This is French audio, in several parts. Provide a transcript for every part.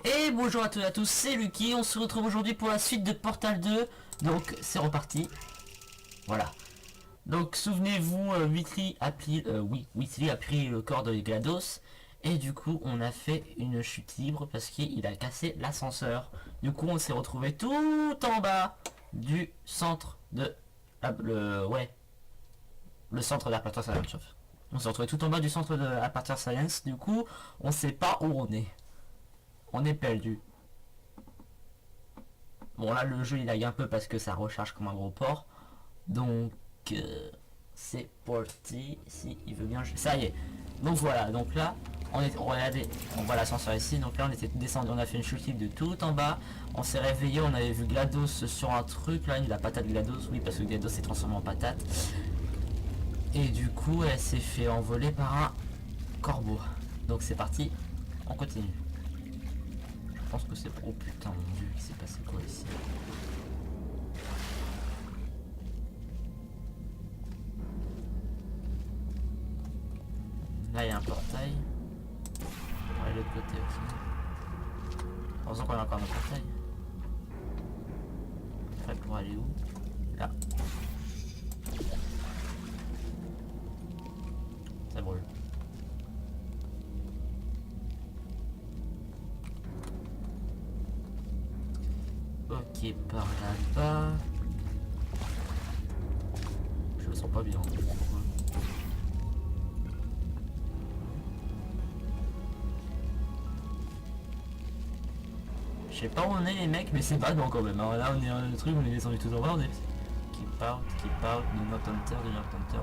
Et bonjour à toutes et à tous, c'est Lucky, on se retrouve aujourd'hui pour la suite de Portal 2. Donc c'est reparti. Voilà. Donc souvenez-vous, Wheatley a pris, Wheatley a pris le corps de GLaDOS. Et du coup on a fait une chute libre parce qu'il a cassé l'ascenseur. Du coup on s'est retrouvé tout en bas du centre de... le centre d'Aperture Science. On s'est retrouvé tout en bas du centre de Aperture Science. Du coup on sait pas où on est. On est perdu. Bon là le jeu il lag un peu parce que ça recharge comme un gros porc. Donc c'est parti si il veut bien. Ça y est. Donc voilà, donc là regardez, on voit l'ascenseur ici. Donc là on était descendu, on a fait une chute libre de tout en bas. On s'est réveillé, on avait vu GLaDOS sur un truc là, la patate GLaDOS, oui parce que GLaDOS s'est transformé en patate. Et du coup elle s'est fait envoler par un corbeau. Donc c'est parti, on continue. Je pense que c'est... Oh putain mon dieu, il s'est passé quoi ici? Là il y a un portail. On va aller de l'autre côté aussi. Heureusement qu'on a encore un portail. Après pour aller où? Là. Ça brûle. Ok, par là-bas. Je me sens pas bien. Pourquoi? Je sais pas où on est les mecs, mais c'est pas bon quand même. Alors là on est dans le truc, on est descendu tout en bas, on est... Qui parle, de Not Hunter, de Not Hunter.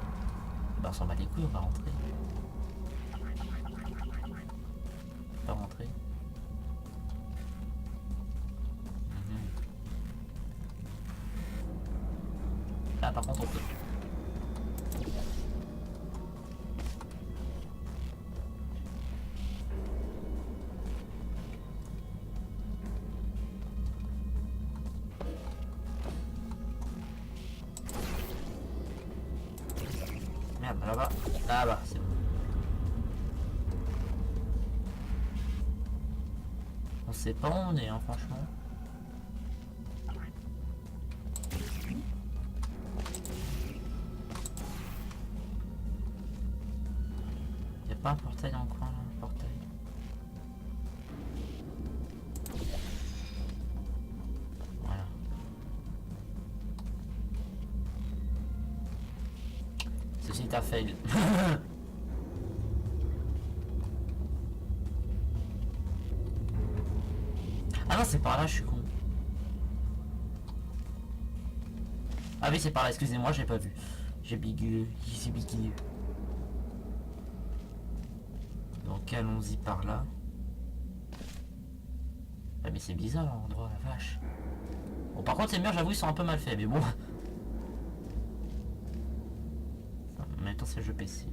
Bah on s'en bat les couilles, on va rentrer. Pas rentrer. Là par contre on peut. Merde, là-bas. Là-bas, c'est bon. On sait pas où on est, hein, franchement. Y'a pas un portail dans le coin, là, un portail. Voilà. Ceci est un fail. Ah non, c'est par là, je suis con. Ah oui, c'est par là, excusez-moi, j'ai pas vu. J'ai bigué. Donc allons-y par là. Ah mais c'est bizarre l'endroit, la vache. Bon par contre les murs j'avoue ils sont un peu mal faits mais bon. En même temps c'est le jeu PC.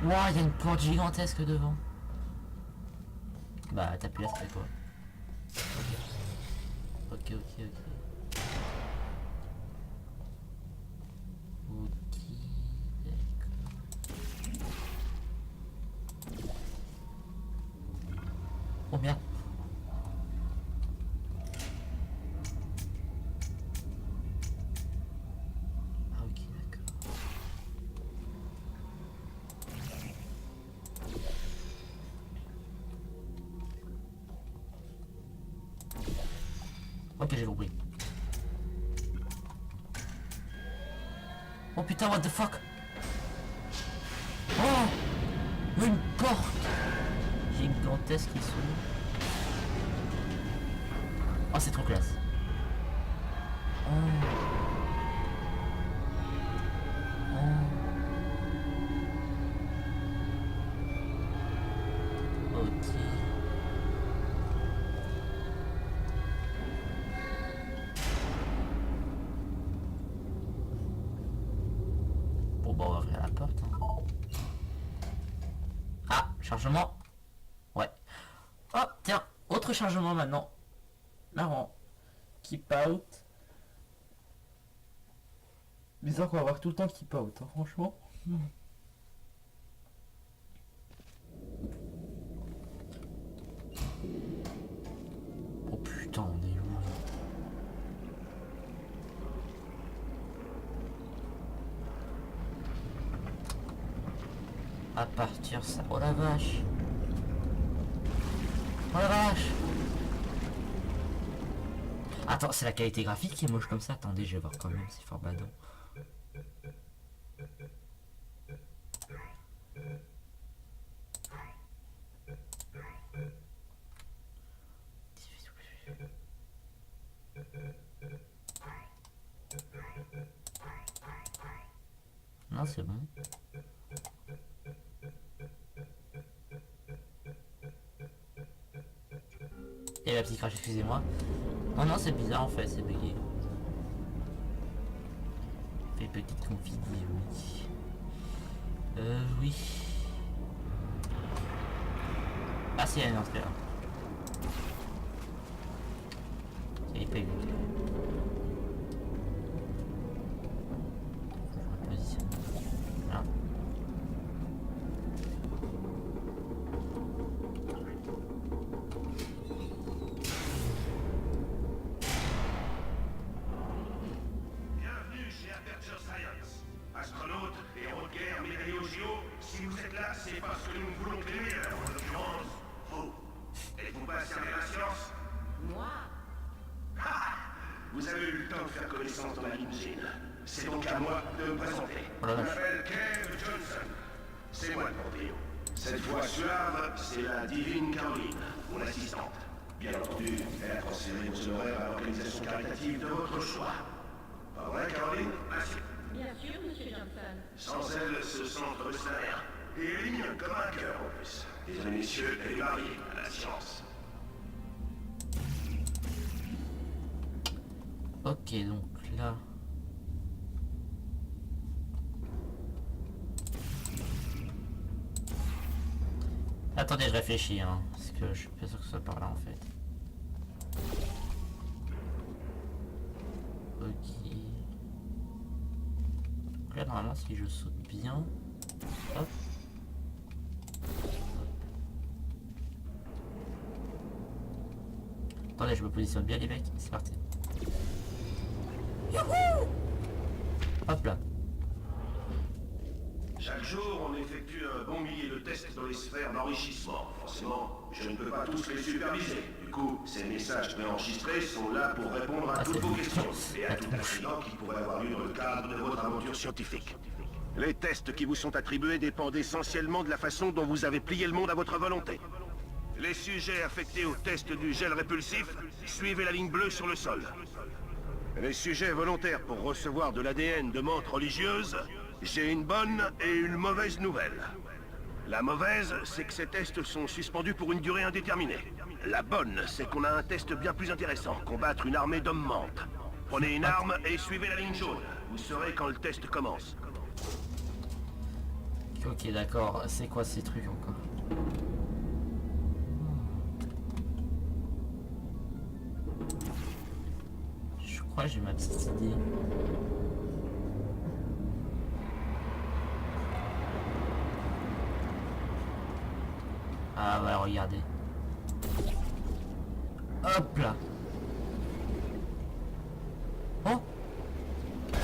Ouah, il y a une porte gigantesque devant. Bah t'appuies là, c'est quoi? Ok. Ok. Oh merde. Ah ok d'accord. Ok j'ai compris. Oh putain what the fuck. Oh une porte gigantesque qui s'ouvre. Oh c'est trop classe. Ok. Bon bah on va ouvrir la porte. Hein. Ah, chargement. Ouais. Oh tiens, autre chargement maintenant. Marrant. Keep out. Bizarre qu'on va avoir tout le temps keep out, hein, franchement. putain, on est où? À partir ça. Oh la vache! Oh la vache! Attends, c'est la qualité graphique qui est moche comme ça? Attendez, je vais voir quand même, c'est fort badant. Non, c'est bon. Et la petite crash, excusez-moi. Oh non, c'est bizarre en fait, c'est bugué. Fait petite config, oui. Oui. Ah si, il y a une entrée là. Il est pas eu. Je me positionne. Là. Bienvenue chez Aperture Science. Astronautes, héros de guerre, médaillés au JO, si vous êtes là, c'est parce que nous voulons que les meilleurs, en l'occurrence, vous. Êtes-vous pas servi à la science? Moi? Vous avez eu le temps de faire connaissance dans la limousine. C'est donc à moi de me présenter. Oh Je la vache. m'appelle Kev Johnson. C'est moi le Pompéo. Cette fois suave, c'est la divine Caroline, mon assistante. Bien entendu, elle a transféré vos honoraires à l'organisation caritative de votre choix. Pas vrai, Caroline? Merci. Bien sûr, monsieur Johnson. Sans elle, ce centre serait rien. Et ligne comme un cœur en plus. Mesdames et messieurs, elle est mariée à la science. Ok, donc là... Attendez, je réfléchis, hein, parce que je suis pas sûr que ce soit par là en fait. Ok. Donc là, normalement, si je saute bien... Hop. Attendez, je me positionne bien les mecs, c'est parti. Youhou! Hop là. Chaque jour, on effectue un bon millier de tests dans les sphères d'enrichissement. Forcément, je ne peux pas tous les superviser. Du coup, ces messages préenregistrés sont là pour répondre à toutes vos questions et à tout accident qui pourrait avoir lieu dans le cadre de votre aventure scientifique. Les tests qui vous sont attribués dépendent essentiellement de la façon dont vous avez plié le monde à votre volonté. Les sujets affectés au test du gel répulsif, suivez la ligne bleue sur le sol. Les sujets volontaires pour recevoir de l'ADN de menthe religieuse, j'ai une bonne et une mauvaise nouvelle. La mauvaise, c'est que ces tests sont suspendus pour une durée indéterminée. La bonne, c'est qu'on a un test bien plus intéressant, combattre une armée d'hommes menthes. Prenez une arme et suivez la ligne jaune. Vous saurez quand le test commence. Ok, d'accord. C'est quoi ces trucs encore? Je crois que j'ai ma petite idée. Ah ouais, regardez. Hop là. Oh.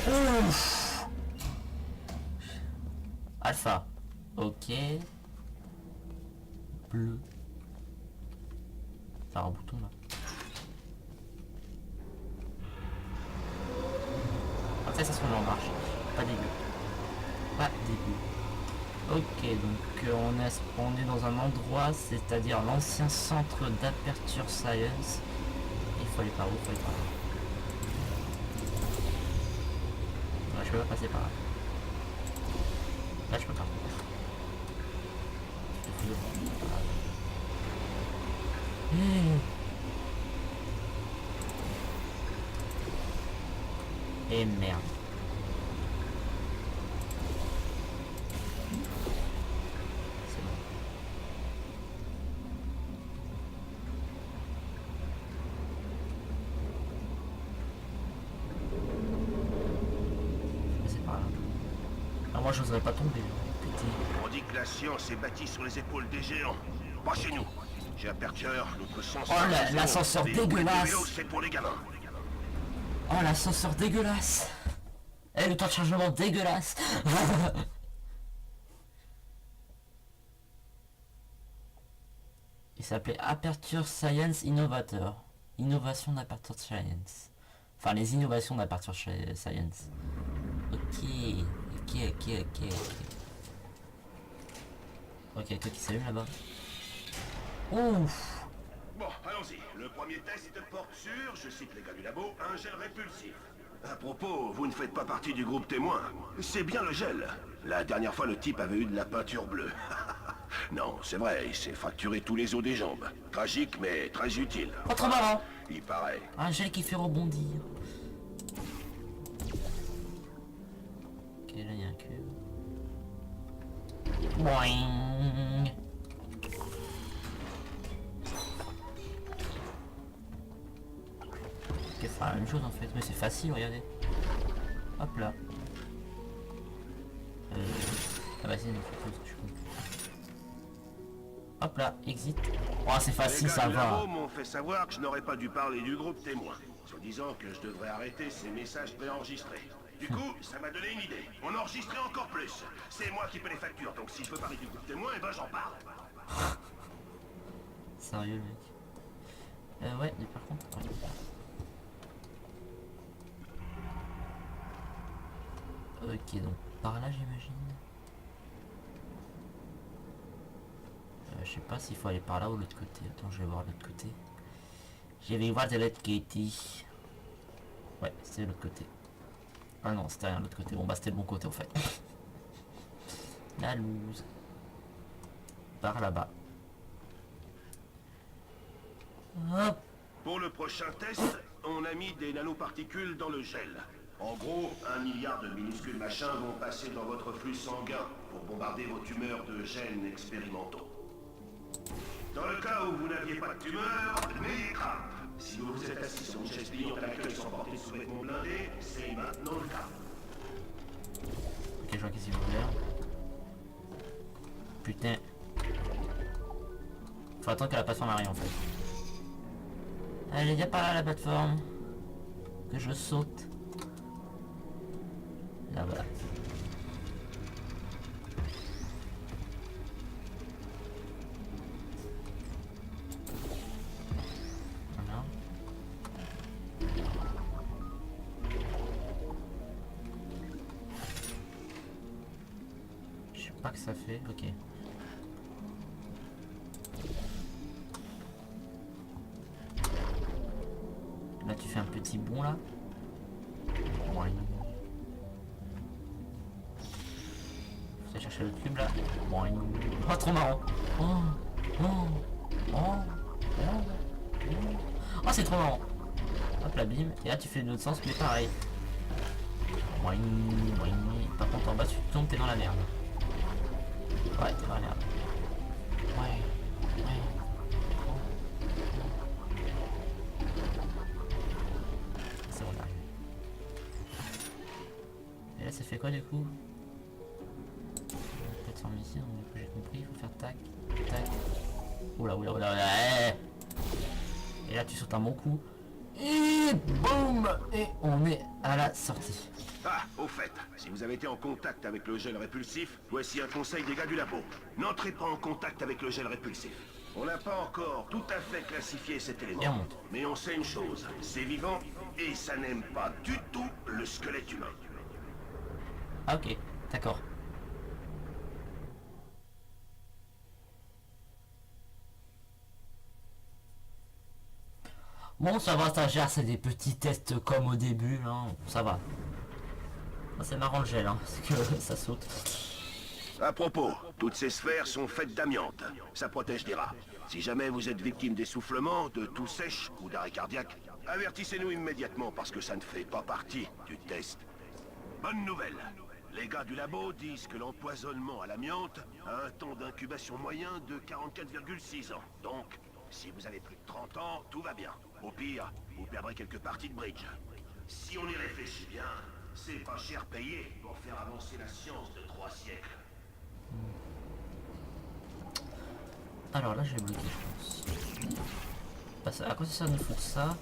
Ouf. Alpha. Ok. Bleu. C'est un bouton là. Après ça se met en marche. Pas dégueu. Pas dégueu. Ok, donc on est dans un endroit, c'est-à-dire l'ancien centre d'Aperture Science. Il faut aller par où? Il faut aller par là. Ouais, je peux pas passer par là. Là, je peux pas. Et merde. C'est bon. C'est par là. Ah, moi, j'oserais pas tomber. Putain. On dit que la science est bâtie sur les épaules des géants. Pas chez nous. Chez Aperture, notre sens... Oh, l'ascenseur dégueulasse. C'est pour les gamins. Oh, l'ascenseur dégueulasse. Eh, le temps de chargement dégueulasse. Il s'appelait Aperture Science Innovator. Innovation d'Aperture Science. Enfin, les innovations d'Aperture Science. Ok. Ok, toi qui s'allume là-bas. Ouf. Bon, allons-y. Le premier test porte sur, je cite les gars du labo, un gel répulsif. À propos, vous ne faites pas partie du groupe témoin. C'est bien le gel. La dernière fois, le type avait eu de la peinture bleue. Non, c'est vrai, il s'est fracturé tous les os des jambes. Tragique, mais très utile. Oh, trop marrant. Il paraît. Un gel qui fait rebondir. Ok, là il y a un cube. Boing. Ok, faire la même chose en fait, mais c'est facile, regardez. Hop là. Ah bah c'est une photo, je comprends. Hop là, exit. Oh, c'est facile, ça Les gars du va. labo m'ont fait savoir que je n'aurais pas dû parler du groupe témoin. En disant que je devrais arrêter ces messages préenregistrés. Du coup, ça m'a donné une idée. On enregistrait encore plus. C'est moi qui paie les factures, donc si je veux parler du groupe témoin, eh ben j'en parle. Sérieux le mec. Ouais, mais par contre... ouais. Ok, donc par là j'imagine. Je sais pas s'il faut aller par là ou de l'autre côté. Attends, je vais voir l'autre côté. Je vais voir de l'autre côté. Ouais, c'est l'autre côté. Ah non, c'était rien de l'autre côté. Bon bah c'était le bon côté en fait. La loose. Par là-bas. Hop. Pour le prochain test, on a mis des nanoparticules dans le gel. En gros, 1 milliard de minuscules machins vont passer dans votre flux sanguin pour bombarder vos tumeurs de gènes expérimentaux. Dans le cas où vous n'aviez pas de tumeur, n'ayez crainte. Si vous vous êtes assis sur une chaise pliante à l'accueil sans porter de sous-vêtements blindés, c'est maintenant le cas. Ok, je vois qu'est-ce qu'il veut faire. Putain. Faut attendre que la plateforme arrive en fait. Allez, viens par là la plateforme. Que je saute. Là voilà. Voilà. Je sais pas que ça fait, ok. Là tu fais un petit bond là. Ouais. Faut aller chercher le cube là. Bon, oh, trop marrant. Oh, oh, oh, oh, oh, c'est trop marrant. Hop la bim. Et là tu fais de l'autre sens mais pareil. Boing, boing. Par contre en bas tu tombes, t'es dans la merde. Ouais, t'es dans la merde. Ouais, ouais. C'est bon, on arrive. Et là ça fait quoi du coup? Plateforme ici, donc du coup j'ai compris, il faut faire tac, tac. Oula, oula, oula, oula. Et là tu sautes un bon coup. Et boum. Et on est à la sortie. Ah, au fait, si vous avez été en contact avec le gel répulsif, voici un conseil des gars du labo. N'entrez pas en contact avec le gel répulsif. On n'a pas encore tout à fait classifié cet élément. Et on monte. Mais on sait une chose, c'est vivant et ça n'aime pas du tout le squelette humain. Ah ok, d'accord. Bon ça va, ça gère, c'est des petits tests comme au début, hein. Ça va. C'est marrant le gel, hein, parce que ça saute. À propos, toutes ces sphères sont faites d'amiante. Ça protège des rats. Si jamais vous êtes victime d'essoufflement, de toux sèche ou d'arrêt cardiaque, avertissez-nous immédiatement parce que ça ne fait pas partie du test. Bonne nouvelle. Les gars du labo disent que l'empoisonnement à l'amiante a un temps d'incubation moyen de 44,6 ans. Donc, si vous avez plus de 30 ans, tout va bien. Au pire, vous perdrez quelques parties de bridge. Si on y réfléchit bien, c'est pas cher payé pour faire avancer la science de 3 siècles. Alors là, j'ai bloqué, je pense. Bah, ça, à quoi ça nous fout ça?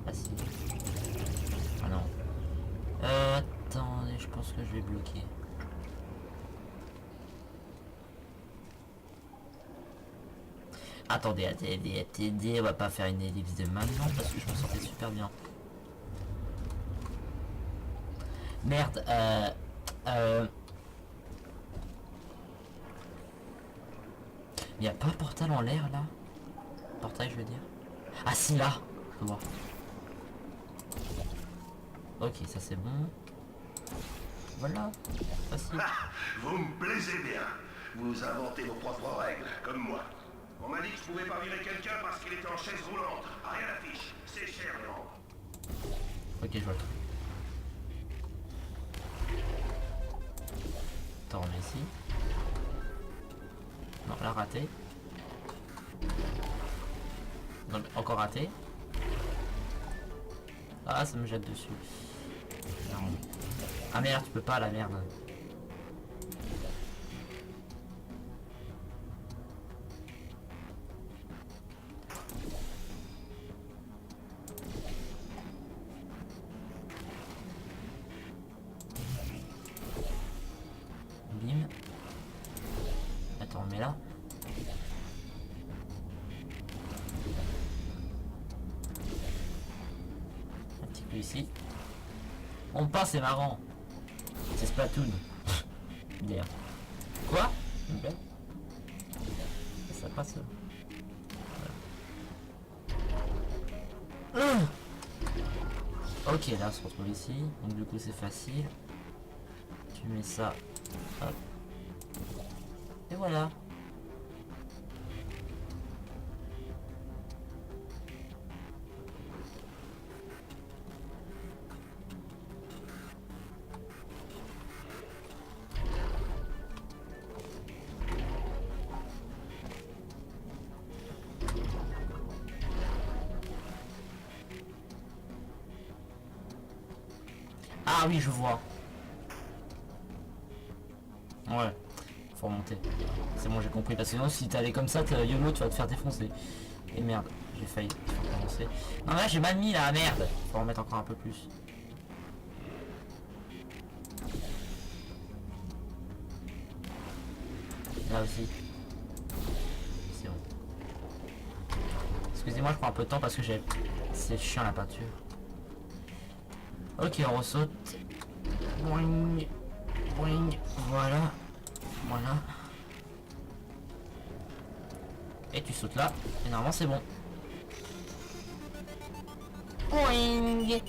Ah si. Ah non. Attendez, je pense que je vais bloquer. Attendez, on va pas faire une ellipse de maintenant parce que je me sentais super bien. Merde, il y a pas un portal en l'air là? Portail, je veux dire. Ah si, là, je peux voir. Ok, ça c'est bon. Voilà, facile. Ah, vous me plaisez bien. Vous inventez vos propres règles, comme moi. On m'a dit que je pouvais pas virer quelqu'un parce qu'il était en chaise roulante. Rien d'affiche. C'est cher, non? Ok, je vois le truc. Attends, on met ici. Non, là, raté. Non, encore raté. Ah, ça me jette dessus. Non. Ah merde, tu peux pas, la merde. Bim. Attends, on met là. Un petit peu ici. On passe, c'est marrant. C'est Splatoon. D'ailleurs. Quoi? Ok. Ça passe. Voilà. Ok, là on se retrouve ici. Donc du coup c'est facile. Tu mets ça. Hop. Et voilà. Ah oui, je vois. Ouais, faut remonter. C'est bon, j'ai compris. Parce que sinon, si t'allais comme ça, YOLO, tu vas te faire défoncer. Et merde, j'ai failli. Faut recommencer. Non, là, j'ai mal mis là, merde. Faut en remettre encore un peu plus. Là aussi. C'est bon. Excusez-moi, je prends un peu de temps parce que j'ai... C'est chiant la peinture. Ok, on ressaute. Boing. Boing. Voilà. Voilà. Et tu sautes là. Et normalement c'est bon. Boing.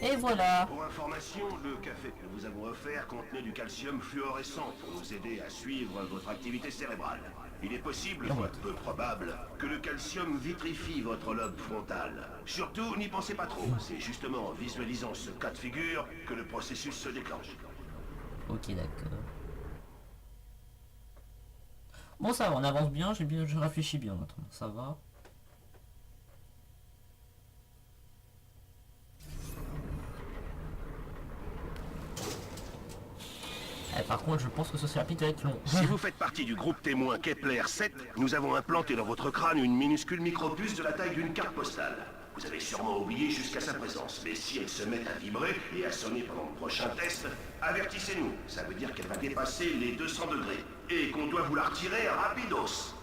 Et voilà. Pour information, le café que nous vous avons offert contenait du calcium fluorescent pour nous aider à suivre votre activité cérébrale. Il est possible, voire peu probable, que le calcium vitrifie votre lobe frontal. Surtout, n'y pensez pas trop. C'est justement en visualisant ce cas de figure que le processus se déclenche. Ok, d'accord. Bon, ça va, on avance bien, je réfléchis bien maintenant, ça va. Par contre, je pense que ce chapitre va être long. Si vous faites partie du groupe témoin Kepler 7, nous avons implanté dans votre crâne une minuscule micropuce de la taille d'une carte postale. Vous avez sûrement oublié jusqu'à sa présence, mais si elle se met à vibrer et à sonner pendant le prochain test, avertissez-nous. Ça veut dire qu'elle va dépasser les 200 degrés et qu'on doit vous la retirer rapidos.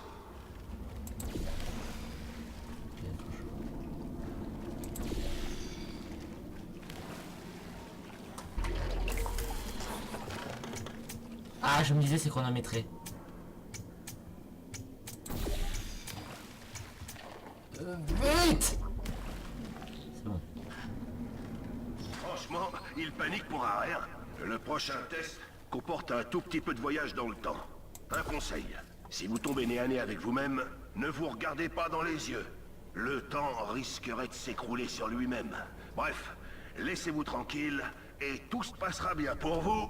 Ah, je me disais c'est chronométré. Vite! C'est bon. Franchement, il panique pour un rien. Le prochain test comporte un tout petit peu de voyage dans le temps. Un conseil, si vous tombez nez à nez avec vous-même, ne vous regardez pas dans les yeux. Le temps risquerait de s'écrouler sur lui-même. Bref, laissez-vous tranquille, et tout se passera bien pour vous,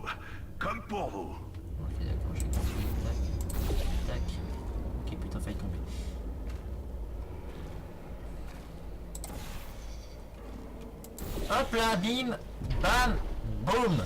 comme pour vous. Ok, d'accord, je vais continuer. Tac. Tac. Ok, putain, failli tomber. Hop là, bim, bam, boum.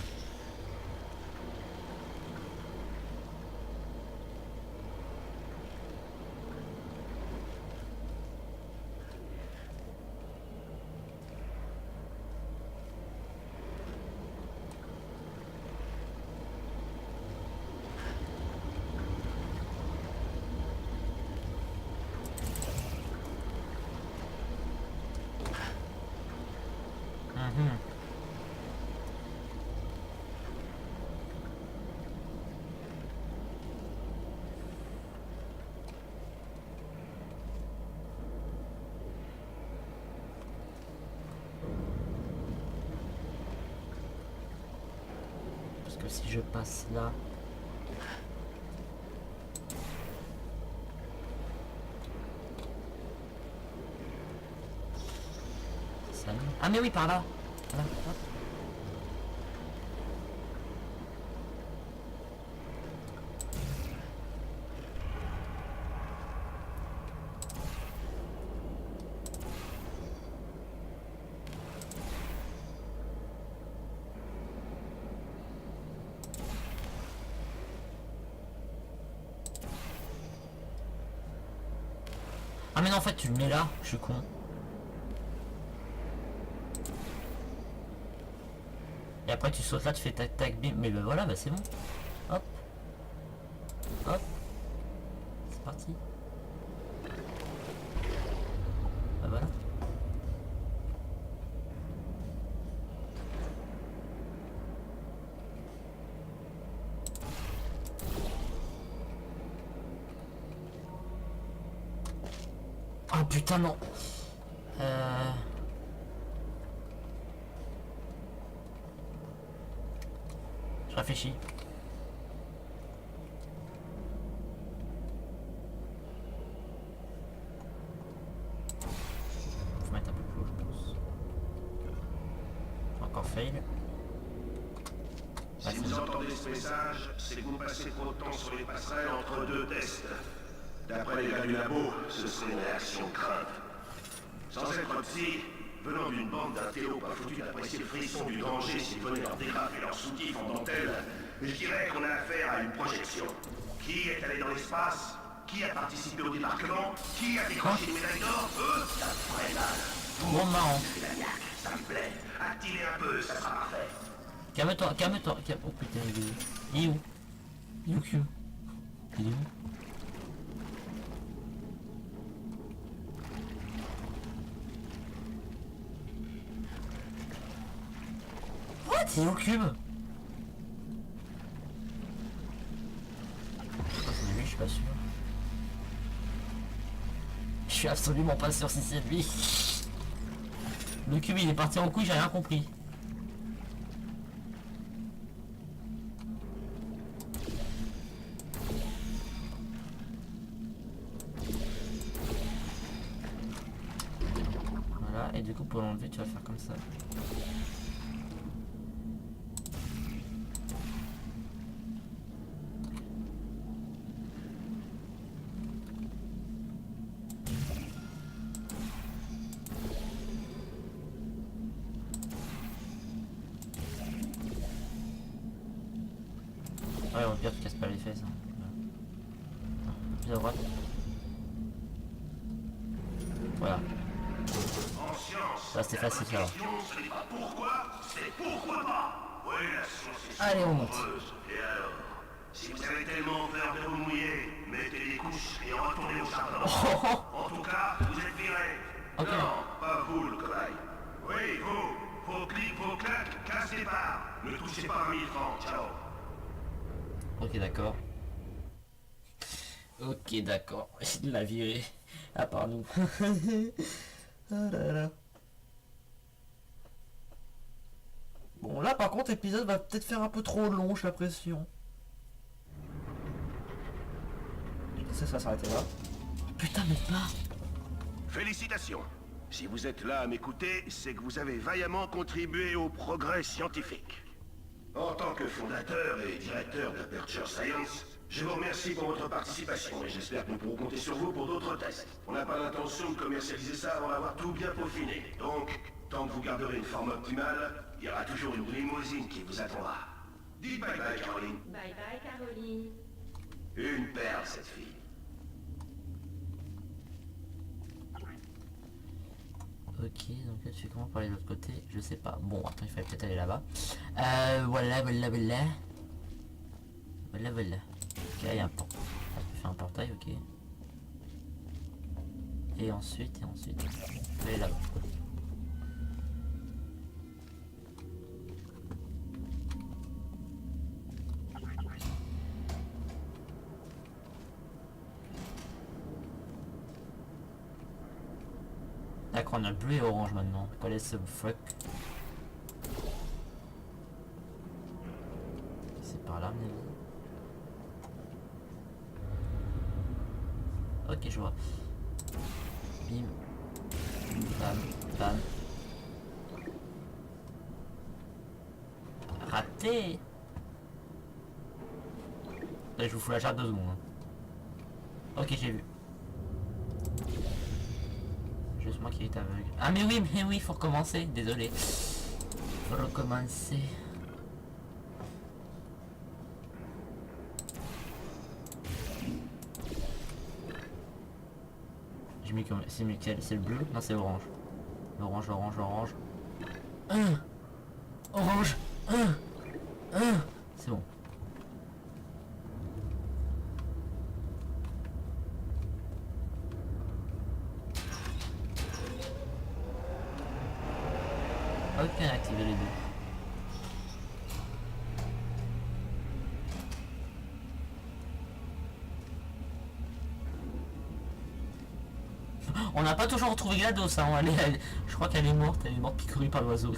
Parce que si je passe là... Ça... Ah mais oui, par là. Voilà, hop. Ah mais non, en fait tu le mets là, je suis con. Et après tu sautes là, tu fais tac tac bim, mais ben voilà, bah c'est bon. Hop. Hop. C'est parti. Bah voilà. Oh putain non. Je réfléchis. Faut mettre un peu plus haut, je pense. Encore fail. Si vous entendez ce message, c'est que vous passez trop de temps sur les passerelles entre deux tests. D'après les gars du labo, ce serait une réaction crainte. Sans être psy, venant d'une bande d'intellos pas foutus d'apprécier le frisson du danger s'ils venaient leur dégrafer leur soutif en dentelle, je dirais qu'on a affaire à une projection. Qui est allé dans l'espace? Qui a participé au débarquement? Qui a décroché une médaille d'or? Ça me ferait mal. Bon marrant. C'est la niaque, ça me plaît. Activez un peu, ça sera parfait. Calme-toi, calme-toi. Oh putain, il est où? Il est où? Il est où, Q? Il est où? What? Il est où, Cube? C'est lui, je suis pas sûr. Je suis absolument pas sûr si c'est lui. Le cube il est parti en couille, j'ai rien compris. Voilà, et du coup pour l'enlever tu vas faire comme ça. Ouais, au pire tu casses pas les fesses. Plus à droite. Voilà. En science, Ça c'était facile ça. ce n'est pas pourquoi, c'est pourquoi pas. Oui, la science est Allez, on monte. heureuse. Et alors, si vous avez tellement peur de vous mouiller, mettez des couches et retournez au jardin. En tout cas, vous êtes virés. Ok. Non, pas vous, le cobaye. Oui, vous. Vos clics, vos claques, casse les barres. Ne touchez pas à 1000 francs. Ciao. Ok, d'accord. Ok, d'accord. Il l'a viré. À part nous. Ah là là. Bon, là par contre, l'épisode va peut-être faire un peu trop long, j'ai l'impression. Ça va s'arrêter là. Oh, putain, mais pas. Félicitations. Si vous êtes là à m'écouter, c'est que vous avez vaillamment contribué au progrès scientifique. En tant que fondateur et directeur d'Aperture Science, je vous remercie pour votre participation et j'espère que nous pourrons compter sur vous pour d'autres tests. On n'a pas l'intention de commercialiser ça avant d'avoir tout bien peaufiné. Donc, tant que vous garderez une forme optimale, il y aura toujours une limousine qui vous attendra. Dites bye bye, Caroline. Bye bye, Caroline. Une perle, cette fille. Ok, donc là tu fais comment pour aller de l'autre côté? Je sais pas. Bon, attends, il fallait peut-être aller là-bas. Voilà. Voilà. Ok, il y a un pont. Ah, tu fais un portail, ok. Et ensuite, je vais là-bas. D'accord, on a bleu et orange maintenant. Quel est ce fuck? C'est par là, à mon avis. Ok, je vois. Bim. Bam. Bam. Raté. Là, je vous fous la charge 2 secondes. Hein. Ok, j'ai vu. Juste moi qui est aveugle. Ah mais oui, faut recommencer. Désolé. Faut recommencer. J'ai mis comme... C'est le bleu? Non, c'est orange. Orange. Orange. C'est bon. Ok, activer les deux. On n'a pas toujours retrouvé GLaDOS, hein. Je crois qu'elle est morte piqûrée par l'oiseau.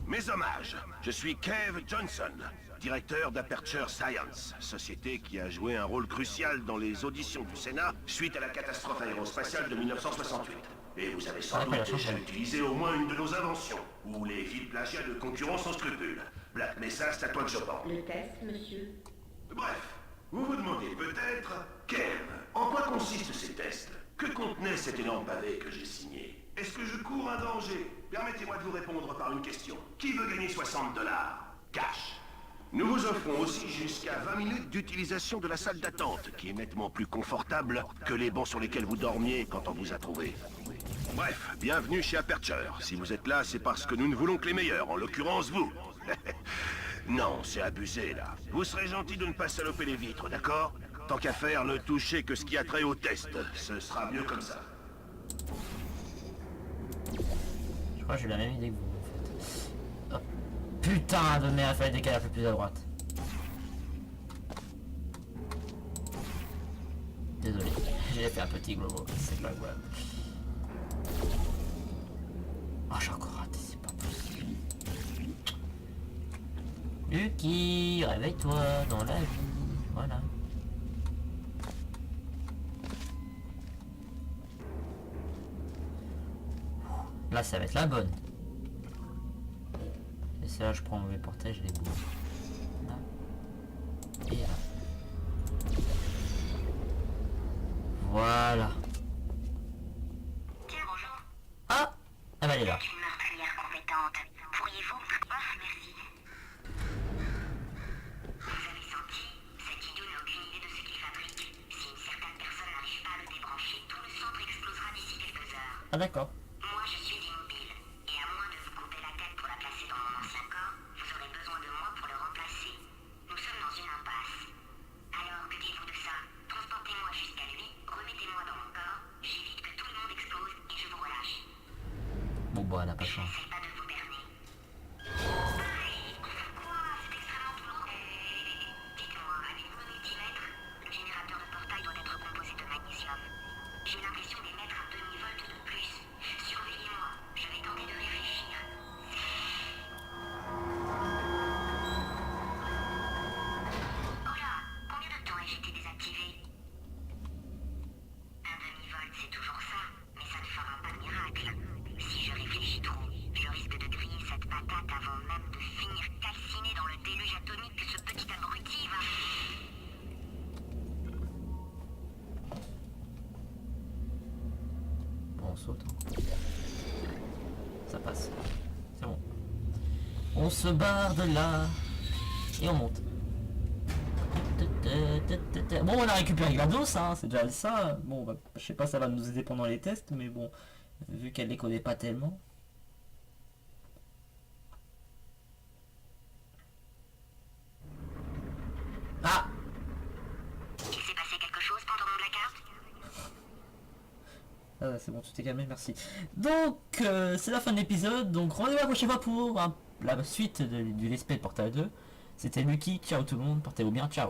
Mes hommages, je suis Kev Johnson, directeur d'Aperture Science, société qui a joué un rôle crucial dans les auditions du Sénat suite à la catastrophe aérospatiale de 1968. Et vous avez sans doute déjà utilisé au moins une de nos inventions, ou les villes plagiat de concurrents sans scrupules. Black Mesa, c'est à toi que je pense. Le test, monsieur. Bref, vous vous demandez peut-être, Kev, en quoi consistent ces tests? Que contenait cet énorme pavé que j'ai signé? Est-ce que je cours un danger? Permettez-moi de vous répondre par une question. Qui veut gagner 60 $? Cash. Nous vous offrons aussi jusqu'à 20 minutes d'utilisation de la salle d'attente, qui est nettement plus confortable que les bancs sur lesquels vous dormiez quand on vous a trouvé. Bref, bienvenue chez Aperture. Si vous êtes là, c'est parce que nous ne voulons que les meilleurs, en l'occurrence vous. Non, c'est abusé là. Vous serez gentil de ne pas saloper les vitres, d'accord? Tant qu'à faire, ne touchez que ce qui a trait au test. Ce sera mieux comme ça. Je crois que j'ai la même idée que vous, en fait. Oh, putain de merde, il fallait décaler un peu plus à droite. Désolé, j'ai fait un petit globo, c'est pas grave. Oh, j'ai encore raté, c'est pas possible. Lucky, réveille-toi dans la vie, voilà. Là, ça va être la bonne. Et c'est là, je prends mes portails, je les bouge. Là. Et là. Voilà. Tiens, bonjour. Ah, elle est là. Vous êtes une meurtrière compétente. Pourriez-vous... Ah, merci. Vous avez senti? Cet idiot n'a aucune idée de ce qu'il fabrique. Si une certaine personne n'arrive pas à le débrancher, tout le centre explosera d'ici quelques heures. Ah d'accord. Moi, je suis immobile. Et à moins de vous couper la tête pour la placer dans mon ancien corps, vous aurez besoin de moi pour le remplacer. Nous sommes dans une impasse. Alors, que dites-vous de ça? Transportez-moi jusqu'à lui, remettez-moi dans mon corps, j'évite que tout le monde explose et je vous relâche. Bon bah elle a pas de Je chance. n'essaie pas de vous berner. Pareil, on fait quoi? C'est extrêmement douloureux. Dites-moi, avez-vous un multimètre? Le générateur de portail doit être composé de magnésium. J'ai l'impression d'émettre un demi-volt de plus. Surveillez-moi, je vais tenter de réfléchir. Oh là, combien de temps ai-je été désactivé? Un demi-volt, c'est toujours ça, mais ça ne fera pas de miracle. On se barre de là. Et on monte. Bon, on a récupéré GLaDOS, hein, c'est déjà ça. Bon, bah, je sais pas, ça va nous aider pendant les tests, mais bon, vu qu'elle les connaît pas tellement. Ah! Il s'est passé quelque chose pendant mon blackout? Ah, c'est bon, tout est calmé, merci. Donc, c'est la fin de l'épisode, donc rendez-vous la prochaine fois pour la suite du Let's Play de Portal 2. C'était Lucky, ciao tout le monde, portez-vous bien, ciao.